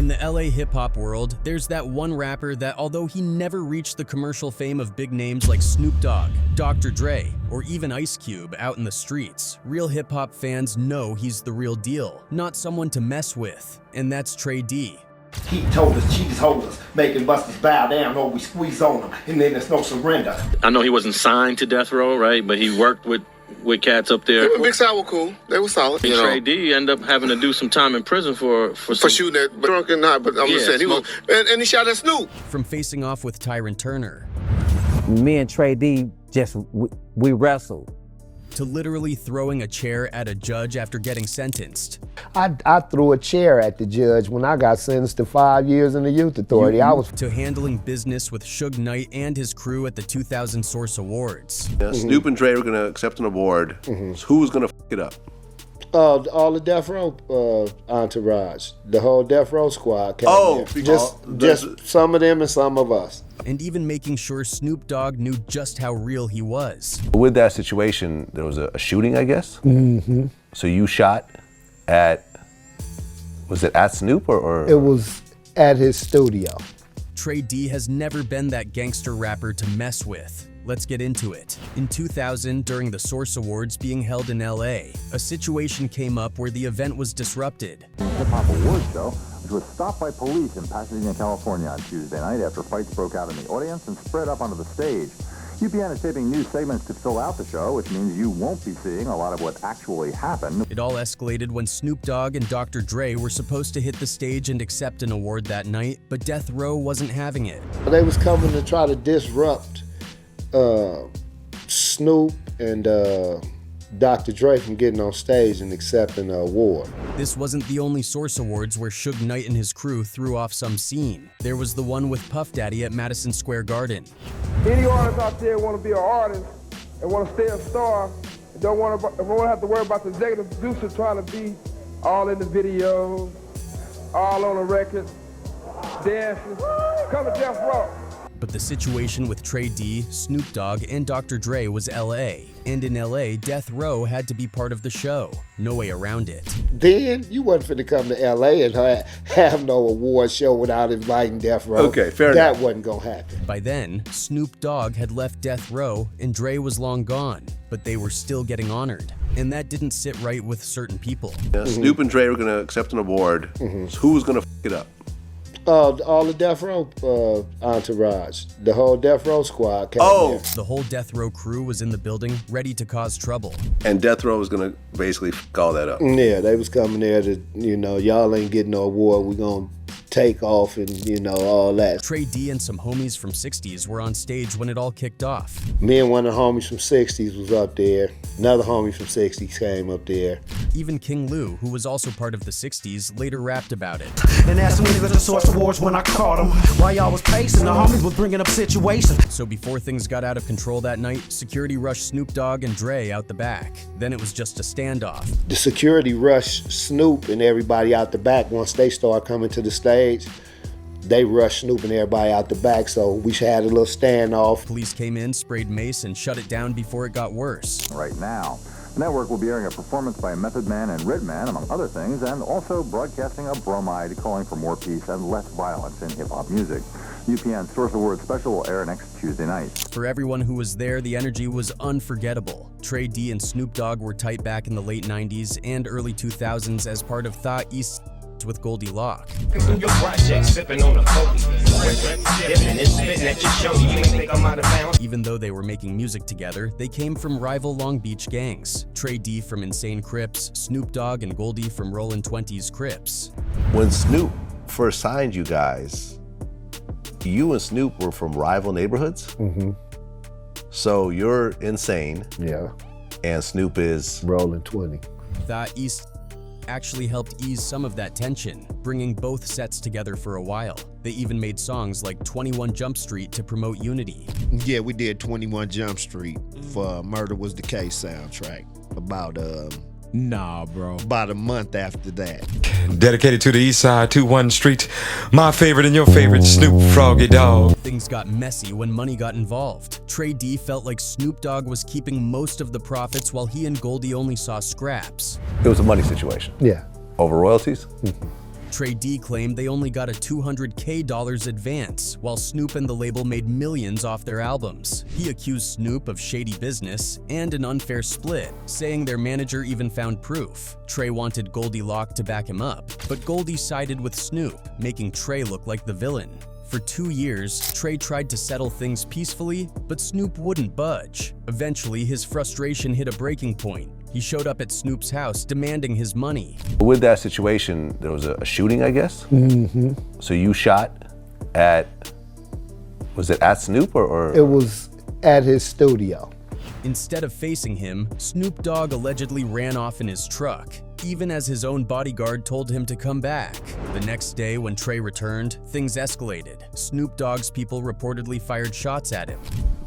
In the LA hip-hop world, there's that one rapper that, although he never reached the commercial fame of big names like Snoop Dogg, Dr. Dre, or even Ice Cube out in the streets, real hip-hop fans know he's the real deal, not someone to mess with, and that's Trey D. He told us, cheese holders, making busters bow down or we squeeze on them, and then there's no surrender. I know he wasn't signed to death row, right? But he worked with cats up there. Big Side were cool. They were solid. And Trey D ended up having to do some time in prison for shooting at drunk and not. But I'm just saying he was, and he shot at Snoop. From facing off with Tyrin Turner, me and Trey D we wrestled, to literally throwing a chair at a judge after getting sentenced. I threw a chair at the judge when I got sentenced to 5 years in the youth authority. To handling business with Suge Knight and his crew at the 2000 Source Awards. Yeah, Snoop and Dre were gonna accept an award. So who was gonna f it up? All the Death Row entourage, the whole Death Row squad came there. Just some of them and some of us. And even making sure Snoop Dogg knew just how real he was. With that situation, there was a shooting, I guess? So you shot at, was it at Snoop or? It was at his studio. Trey D has never been that gangster rapper to mess with. Let's get into it. In 2000, during the Source Awards being held in LA, a situation came up where the event was disrupted. Hip Hop Awards show, which was stopped by police in Pasadena, California on Tuesday night after fights broke out in the audience and spread up onto the stage. UPN is taping new segments to fill out the show, which means you won't be seeing a lot of what actually happened. It all escalated when Snoop Dogg and Dr. Dre were supposed to hit the stage and accept an award that night, but Death Row wasn't having it. They was coming to try to disrupt Snoop and Dr. Dre from getting on stage and accepting the award. This wasn't the only Source Awards where Suge Knight and his crew threw off some scene. There was the one with Puff Daddy at Madison Square Garden. Any artist out there want to be an artist and want to stay a star and don't want to have to worry about the executive producer trying to be all in the video, all on the record, dancing, come to Death Row. But the situation with Trey D, Snoop Dogg, and Dr. Dre was LA. And in LA, Death Row had to be part of the show. No way around it. Then you wasn't finna come to LA and have no award show without inviting Death Row. Okay, fair enough. That wasn't gonna happen. By then, Snoop Dogg had left Death Row and Dre was long gone, but they were still getting honored. And that didn't sit right with certain people. Yeah, Snoop and Dre were gonna accept an award. So who was gonna f it up? All the Death Row entourage, the whole Death Row squad came there. The whole Death Row crew was in the building, ready to cause trouble. And Death Row was gonna basically f all that up. Yeah, they was coming there to, y'all ain't getting no award, we gonna take off and, all that. Trey D and some homies from 60s were on stage when it all kicked off. Me and one of the homies from 60s was up there. Another homie from 60s came up there. Even King Lou, who was also part of the 60s, later rapped about it. And asked me to the Source Awards when I caught him. While y'all was pacing, the homies was bringing up situations. So before things got out of control that night, security rushed Snoop Dogg and Dre out the back. Then it was just a standoff. The security rushed Snoop and everybody out the back. Once they started coming to the stage, they rushed Snoop and everybody out the back, so we had a little standoff. Police came in, sprayed mace, and shut it down before it got worse. Right now, the network will be airing a performance by Method Man and Red Man, among other things, and also broadcasting a bromide calling for more peace and less violence in hip-hop music. UPN's Source Awards special will air next Tuesday night. For everyone who was there, the energy was unforgettable. Trey D and Snoop Dogg were tight back in the late 90s and early 2000s as part of Eastsidaz with Goldie Loc. Even though they were making music together, they came from rival Long Beach gangs. Trey D from Insane Crips, Snoop Dogg and Goldie from Rollin' 20s Crips. When Snoop first signed you guys, you and Snoop were from rival neighborhoods? So you're Insane. Yeah. And Snoop is? Rollin' 20. East actually helped ease some of that tension, bringing both sets together for a while. They even made songs like 21 Jump Street to promote unity. Yeah, we did 21 Jump Street for Murder Was the Case soundtrack. About a month after that. Dedicated to the East Side, 21 Street. My favorite and your favorite, Snoop Froggy Dogg. Things got messy when money got involved. Trey D felt like Snoop Dogg was keeping most of the profits while he and Goldie only saw scraps. It was a money situation. Yeah. Over royalties? Trey D claimed they only got a $200K advance, while Snoop and the label made millions off their albums. He accused Snoop of shady business and an unfair split, saying their manager even found proof. Trey wanted Goldie Loc to back him up, but Goldie sided with Snoop, making Trey look like the villain. For 2 years, Trey tried to settle things peacefully, but Snoop wouldn't budge. Eventually, his frustration hit a breaking point. He showed up at Snoop's house demanding his money. With that situation, there was a shooting, I guess? Mm-hmm. So you shot at, was it at Snoop or? It was at his studio. Instead of facing him, Snoop Dogg allegedly ran off in his truck, even as his own bodyguard told him to come back. The next day, when Trey returned, things escalated. Snoop Dogg's people reportedly fired shots at him.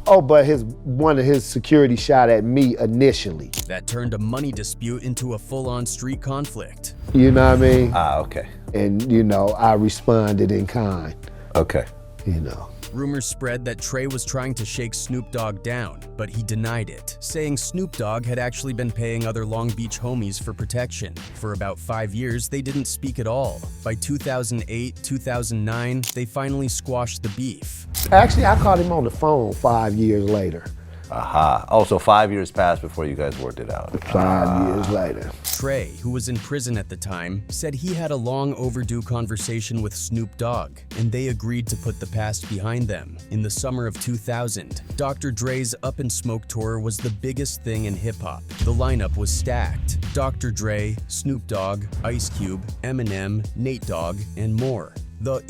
Oh, but one of his security shot at me initially. That turned a money dispute into a full-on street conflict. You know what I mean? Okay. And, you know, I responded in kind. Okay. You know. Rumors spread that Trey was trying to shake Snoop Dogg down, but he denied it, saying Snoop Dogg had actually been paying other Long Beach homies for protection. For about 5 years, they didn't speak at all. By 2008, 2009, they finally squashed the beef. Actually, I called him on the phone 5 years later. Aha. Oh, so 5 years passed before you guys worked it out. 5 years later. Trey, who was in prison at the time, said he had a long overdue conversation with Snoop Dogg, and they agreed to put the past behind them. In the summer of 2000, Dr. Dre's Up in Smoke tour was the biggest thing in hip-hop. The lineup was stacked. Dr. Dre, Snoop Dogg, Ice Cube, Eminem, Nate Dogg, and more. The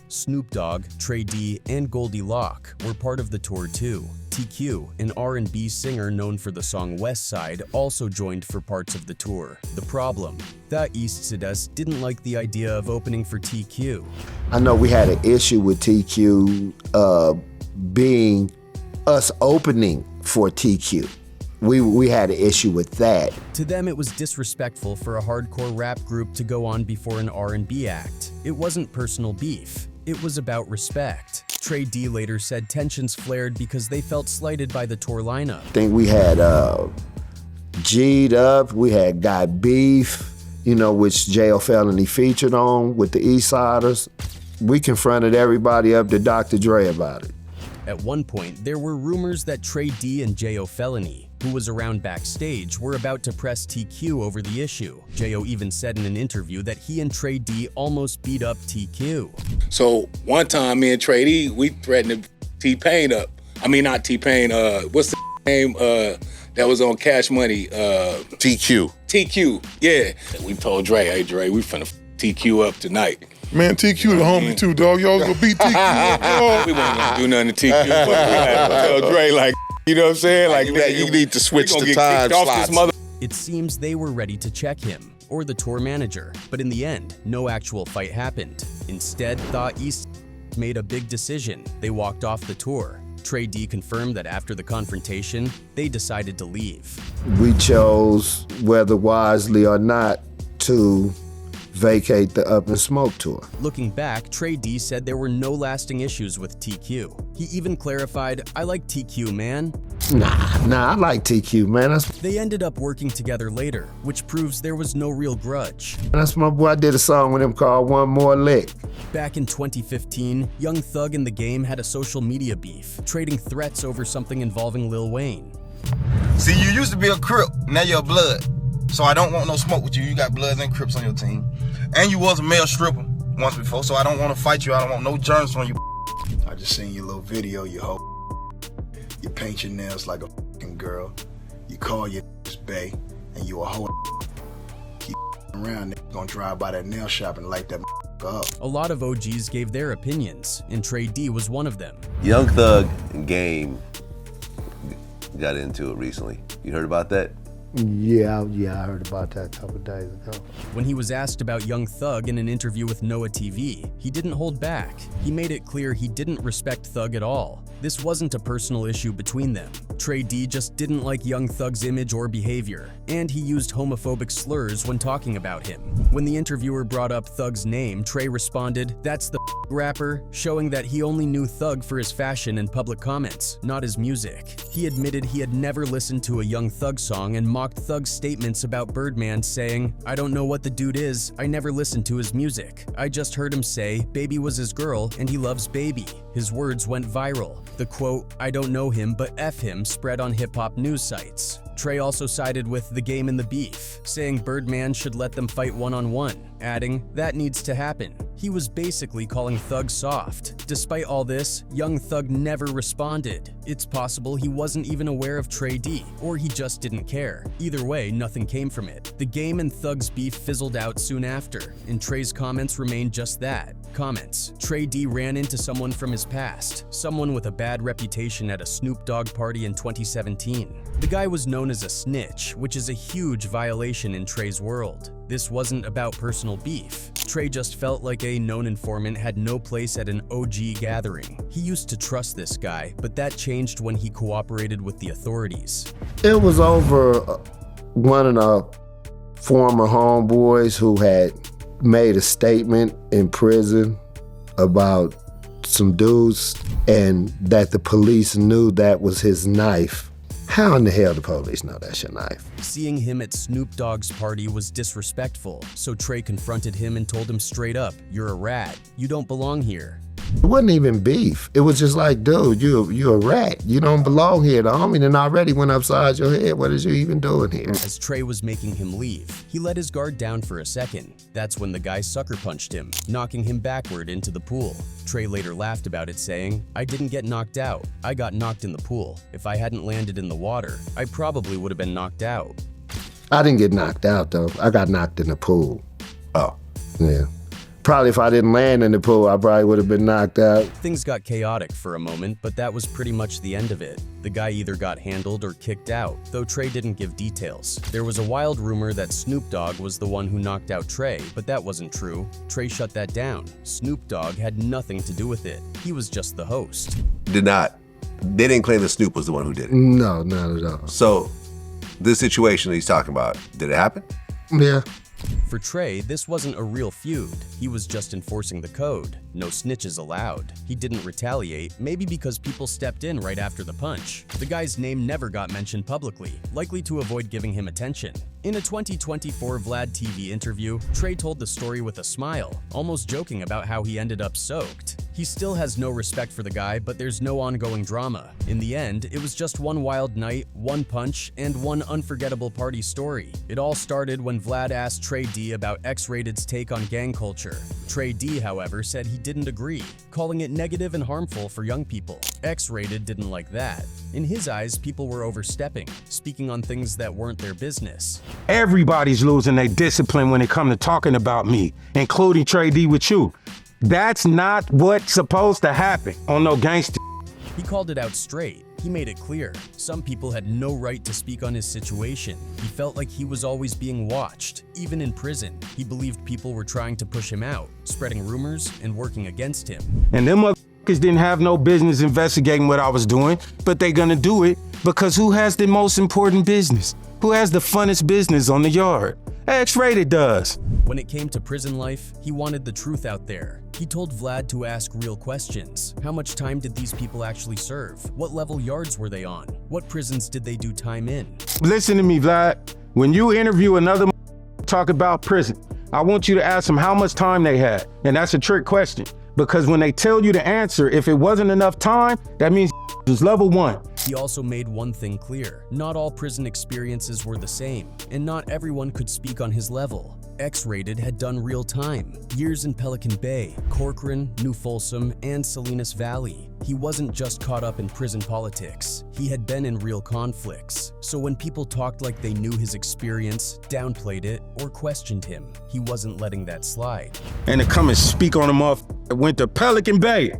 Snoop Dogg, Trey D, and Goldie Loc were part of the tour too. TQ, an R&B singer known for the song West Side, also joined for parts of the tour. The problem, Post-Eastsidaz didn't like the idea of opening for TQ. I know we had an issue with TQ being us opening for TQ. We had an issue with that. To them, it was disrespectful for a hardcore rap group to go on before an R&B act. It wasn't personal beef. It was about respect. Trey D later said tensions flared because they felt slighted by the tour lineup. I think we had G'd Up, we had Got Beef, you know, which J.O. Felony featured on with the Eastsidaz. We confronted everybody up to Dr. Dre about it. At one point, there were rumors that Trey D and J.O. Felony, who was around backstage, were about to press TQ over the issue. J.O. even said in an interview that he and Trey D almost beat up TQ. So one time, me and Trey D, we threatened to T-Pain up. I mean, not T-Pain, what's the name that was on Cash Money? TQ. TQ, yeah. We told Dre, hey Dre, we finna TQ up tonight. Man, TQ the homie too, dog. Y'all gonna beat TQ up, dog. We weren't gonna do nothing to TQ, but we had to tell Dre, like, you know what I'm saying? Like, you need to switch the time slots. It seems they were ready to check him, or the tour manager, but in the end, no actual fight happened. Instead, Post-East made a big decision. They walked off the tour. Trey D confirmed that after the confrontation, they decided to leave. We chose, whether wisely or not, to vacate the Up in Smoke tour. Looking back, Trey D said there were no lasting issues with TQ. He even clarified, I like TQ, man. Nah, I like TQ, man. They ended up working together later, which proves there was no real grudge. That's my boy. I did a song with him called One More Lick. Back in 2015, Young Thug and The Game had a social media beef, trading threats over something involving Lil Wayne. See, you used to be a Crip, now you're a Blood. So I don't want no smoke with you. You got Bloods and Crips on your team. And you was a male stripper once before, so I don't want to fight you. I don't want no germs from you. I just seen your little video, you hoe. You paint your nails like a fucking girl. You call your bae, and you a hoe. Keep around, gonna drive by that nail shop and light that up. A lot of OGs gave their opinions, and Trey D was one of them. Young Thug and Game got into it recently. You heard about that? Yeah, I heard about that a couple days ago. When he was asked about Young Thug in an interview with Noah TV, he didn't hold back. He made it clear he didn't respect Thug at all. This wasn't a personal issue between them. Trey D just didn't like Young Thug's image or behavior, and he used homophobic slurs when talking about him. When the interviewer brought up Thug's name, Trey responded, "That's the rapper," showing that he only knew Thug for his fashion and public comments, not his music. He admitted he had never listened to a Young Thug song and mocked mocked Thug's statements about Birdman, saying, "I don't know what the dude is, I never listened to his music. I just heard him say Baby was his girl and he loves Baby." His words went viral. The quote, "I don't know him, but F him," spread on hip-hop news sites. Trey also sided with The Game and the Beef, saying Birdman should let them fight one-on-one, adding, "That needs to happen." He was basically calling Thug soft. Despite all this, young Thug never responded. It's possible he wasn't even aware of Trey D, or he just didn't care. Either way, nothing came from it. The Game and Thug's beef fizzled out soon after, and Trey's comments remained just that, comments. Trey D ran into someone from his past, someone with a bad reputation at a Snoop Dogg party in 2017. The guy was known as a snitch, which is a huge violation in Trey's world. This wasn't about personal beef. Trey just felt like a known informant had no place at an OG gathering. He used to trust this guy, but that changed when he cooperated with the authorities. It was over one of the former homeboys who had made a statement in prison about some dudes and that the police knew that was his knife. How in the hell the police know that's your knife? Seeing him at Snoop Dogg's party was disrespectful, so Trey confronted him and told him straight up, "You're a rat. You don't belong here." It wasn't even beef. It was just like, dude, you a rat. You don't belong here. The homie done already went upside your head. What is you even doing here? As Trey was making him leave, he let his guard down for a second. That's when the guy sucker punched him, knocking him backward into the pool. Trey later laughed about it, saying, "I didn't get knocked out. I got knocked in the pool. If I hadn't landed in the water, I probably would have been knocked out." I didn't get knocked out, though. I got knocked in the pool. Oh. Yeah. Probably if I didn't land in the pool, I probably would have been knocked out. Things got chaotic for a moment, but that was pretty much the end of it. The guy either got handled or kicked out, though Trey didn't give details. There was a wild rumor that Snoop Dogg was the one who knocked out Trey, but that wasn't true. Trey shut that down. Snoop Dogg had nothing to do with it. He was just the host. They didn't claim that Snoop was the one who did it? No, not at all. So, this situation that he's talking about, did it happen? Yeah. For Trey, this wasn't a real feud. He was just enforcing the code. No snitches allowed. He didn't retaliate, maybe because people stepped in right after the punch. The guy's name never got mentioned publicly, likely to avoid giving him attention. In a 2024 Vlad TV interview, Trey told the story with a smile, almost joking about how he ended up soaked. He still has no respect for the guy, but there's no ongoing drama. In the end, it was just one wild night, one punch, and one unforgettable party story. It all started when Vlad asked Trey D about X-Raided's take on gang culture. Trey D, however, said he didn't agree, calling it negative and harmful for young people. X-Raided didn't like that. In his eyes, people were overstepping, speaking on things that weren't their business. Everybody's losing their discipline when it comes to talking about me, including Trey D with you. That's not what's supposed to happen on no gangster. He called it out straight. He made it clear. Some people had no right to speak on his situation. He felt like he was always being watched, even in prison. He believed people were trying to push him out, spreading rumors and working against him. And them motherfuckers didn't have no business investigating what I was doing, but they gonna do it because who has the most important business? Who has the funnest business on the yard? X-Raided does. When it came to prison life, he wanted the truth out there. He told Vlad to ask real questions. How much time did these people actually serve? What level yards were they on? What prisons did they do time in? Listen to me, Vlad. When you interview another talk about prison, I want you to ask them how much time they had. And that's a trick question. Because when they tell you the answer, if it wasn't enough time, that means it was level 1. He also made one thing clear. Not all prison experiences were the same, and not everyone could speak on his level. X-Raided had done real time, years in Pelican Bay, Corcoran, New Folsom, and Salinas Valley. He wasn't just caught up in prison politics. He had been in real conflicts. So when people talked like they knew his experience, downplayed it, or questioned him, he wasn't letting that slide. And to come and speak on a motherfucker that went to Pelican Bay.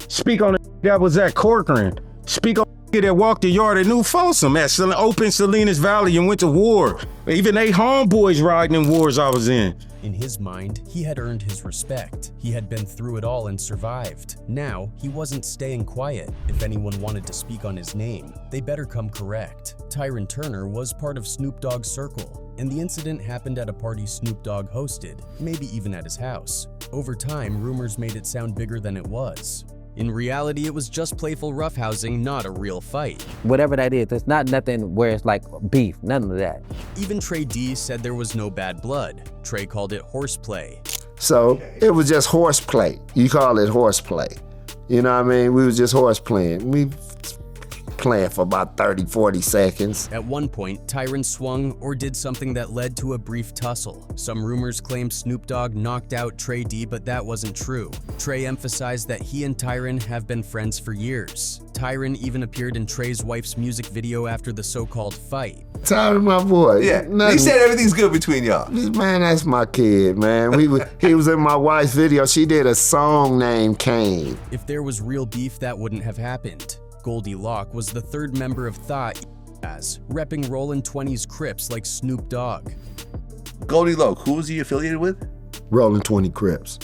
Speak on a that was at Corcoran. Speak on that walked the yard at New Folsom at open Salinas Valley and went to war. Even they homeboys riding in wars I was in. In his mind, he had earned his respect. He had been through it all and survived. Now, he wasn't staying quiet. If anyone wanted to speak on his name, they better come correct. Tyrin Turner was part of Snoop Dogg's circle, and the incident happened at a party Snoop Dogg hosted, maybe even at his house. Over time, rumors made it sound bigger than it was. In reality, it was just playful roughhousing, not a real fight. Whatever that is, it's not nothing where it's like beef, none of that. Even Trey D said there was no bad blood. Trey called it horseplay. So it was just horseplay. You call it horseplay. You know what I mean? We was just horse playing. We playing for about 30, 40 seconds. At one point, Tyrin swung or did something that led to a brief tussle. Some rumors claimed Snoop Dogg knocked out Trey D, but that wasn't true. Trey emphasized that he and Tyrin have been friends for years. Tyrin even appeared in Trey's wife's music video after the so-called fight. Tyrin, my boy. Yeah, he said everything's good between y'all. Man, that's my kid, man. He was in my wife's video. She did a song named Kane. If there was real beef, that wouldn't have happened. Goldie Loc was the third member of TERRORIZED, repping Rollin' 20's Crips like Snoop Dogg. Goldie Loc, who was he affiliated with? Rollin' 20 Crips.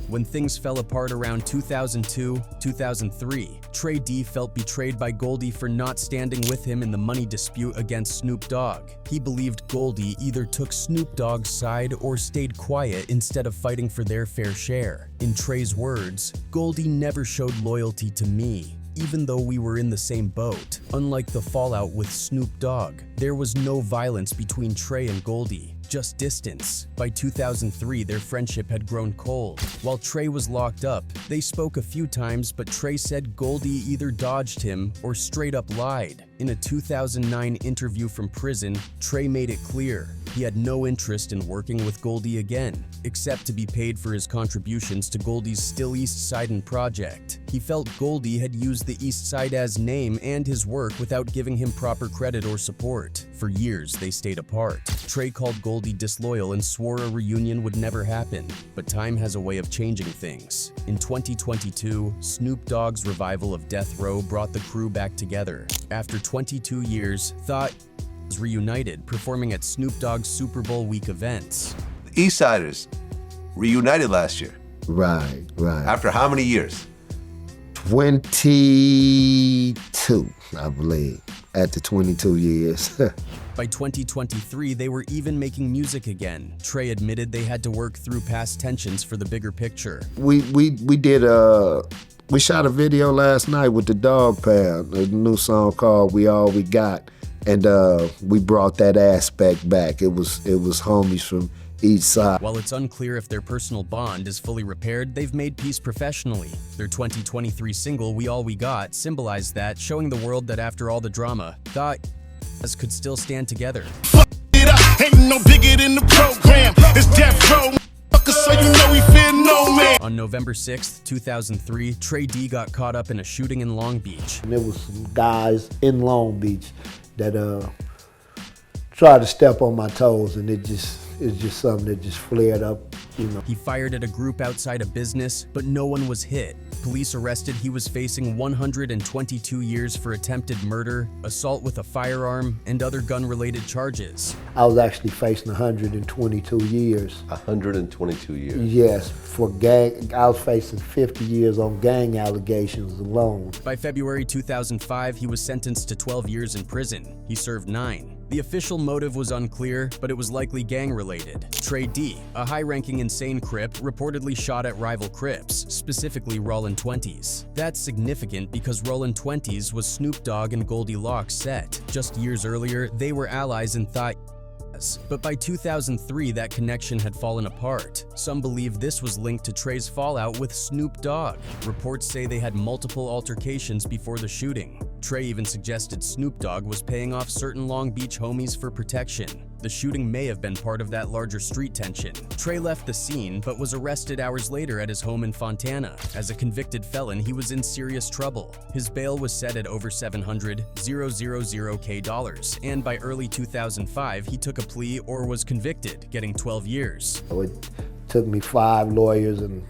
When things fell apart around 2002, 2003, Trey D felt betrayed by Goldie for not standing with him in the money dispute against Snoop Dogg. He believed Goldie either took Snoop Dogg's side or stayed quiet instead of fighting for their fair share. In Trey's words, "Goldie never showed loyalty to me, even though we were in the same boat. Unlike the fallout with Snoop Dogg, there was no violence between Trey and Goldie, just distance. By 2003, their friendship had grown cold. While Trey was locked up, they spoke a few times, but Trey said Goldie either dodged him or straight up lied. In a 2009 interview from prison, Trey made it clear he had no interest in working with Goldie again, except to be paid for his contributions to Goldie's Still Eastsidaz project. He felt Goldie had used the Eastsidaz name and his work without giving him proper credit or support. For years, they stayed apart. Trey called Goldie disloyal and swore a reunion would never happen. But time has a way of changing things. In 2022, Snoop Dogg's revival of Death Row brought the crew back together. After 22 years, Thought was reunited, performing at Snoop Dogg's Super Bowl week events. The Eastsidaz reunited last year. Right. After how many years? 22, I believe, after 22 years. By 2023, they were even making music again. Trey admitted they had to work through past tensions for the bigger picture. We shot a video last night with the Dogg Pound, a new song called We All We Got, and we brought that aspect back. It was homies from each side. While it's unclear if their personal bond is fully repaired, they've made peace professionally. Their 2023 single, We All We Got, symbolized that, showing the world that after all the drama, Thought could still stand together. Fuck it up, ain't no bigger than the program. It's Death Row, so you know we fear no man. On November 6th, 2003, Trey D got caught up in a shooting in Long Beach. And there was some guys in Long Beach that tried to step on my toes, and it's just something that just flared up, you know. He fired at a group outside a business, but no one was hit. Police arrested he was facing 122 years for attempted murder, assault with a firearm, and other gun-related charges. I was actually facing 122 years. 122 years? Yes, for gang. I was facing 50 years on gang allegations alone. By February 2005, he was sentenced to 12 years in prison. He served 9. The official motive was unclear, but it was likely gang-related. Trey D, a high-ranking insane Crip, reportedly shot at rival Crips, specifically Rollin' 20's. That's significant because Rollin' 20's was Snoop Dogg and Goldie Loc's set. Just years earlier, they were allies in Thought. But by 2003, that connection had fallen apart. Some believe this was linked to Trey's fallout with Snoop Dogg. Reports say they had multiple altercations before the shooting. Trey even suggested Snoop Dogg was paying off certain Long Beach homies for protection. The shooting may have been part of that larger street tension. Trey left the scene, but was arrested hours later at his home in Fontana. As a convicted felon, he was in serious trouble. His bail was set at over $700,000, and by early 2005, he took a plea or was convicted, getting 12 years. It took me 5 lawyers and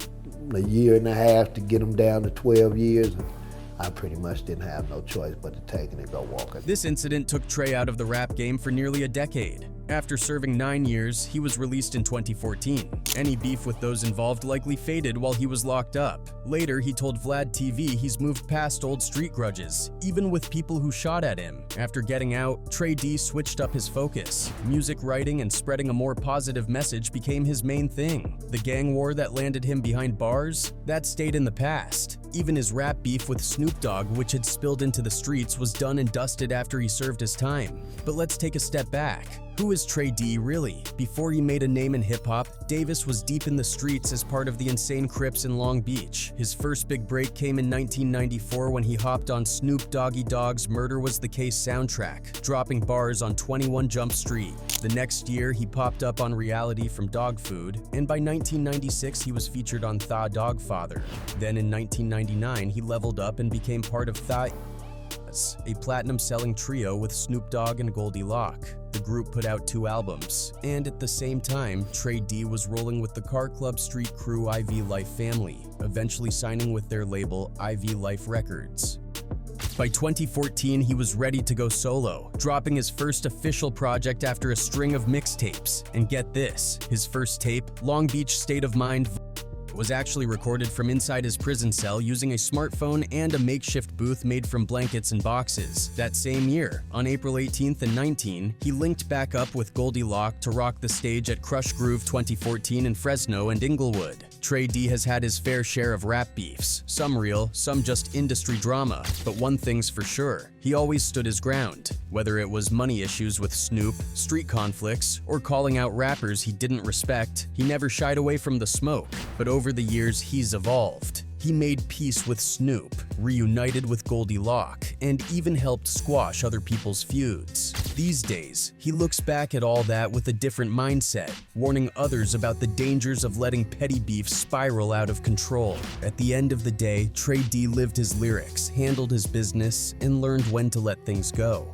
a year and a half to get him down to 12 years. I pretty much didn't have no choice but to take it and go walking. This incident took Trey out of the rap game for nearly a decade. After serving 9 years, he was released in 2014. Any beef with those involved likely faded while he was locked up. Later, he told Vlad TV he's moved past old street grudges, even with people who shot at him. After getting out, Trey D switched up his focus. Music writing and spreading a more positive message became his main thing. The gang war that landed him behind bars, that stayed in the past. Even his rap beef with Snoop Dogg, which had spilled into the streets, was done and dusted after he served his time. But let's take a step back. Who is Trey D really? Before he made a name in hip-hop, Davis was deep in the streets as part of the insane Crips in Long Beach. His first big break came in 1994 when he hopped on Snoop Doggy Dogg's Murder Was the Case soundtrack, dropping bars on 21 Jump Street. The next year, he popped up on Reality from Dog Food, and by 1996, he was featured on Tha Dogfather. Then in 1999, he leveled up and became part of Tha, a platinum-selling trio with Snoop Dogg and Goldie Loc. The group put out 2 albums, and at the same time, Trey D was rolling with the Car Club Street Crew IV Life family, eventually signing with their label IV Life Records. By 2014, he was ready to go solo, dropping his first official project after a string of mixtapes. And get this, his first tape, Long Beach State of Mind, was actually recorded from inside his prison cell using a smartphone and a makeshift booth made from blankets and boxes. That same year, on April 18th and 19, he linked back up with Goldie Loc to rock the stage at Crush Groove 2014 in Fresno and Inglewood. Trey D has had his fair share of rap beefs, some real, some just industry drama, but one thing's for sure, he always stood his ground. Whether it was money issues with Snoop, street conflicts, or calling out rappers he didn't respect, he never shied away from the smoke. But over the years, he's evolved. He made peace with Snoop, reunited with Goldie Loc, and even helped squash other people's feuds. These days, he looks back at all that with a different mindset, warning others about the dangers of letting petty beef spiral out of control. At the end of the day, Trey D lived his lyrics, handled his business, and learned when to let things go.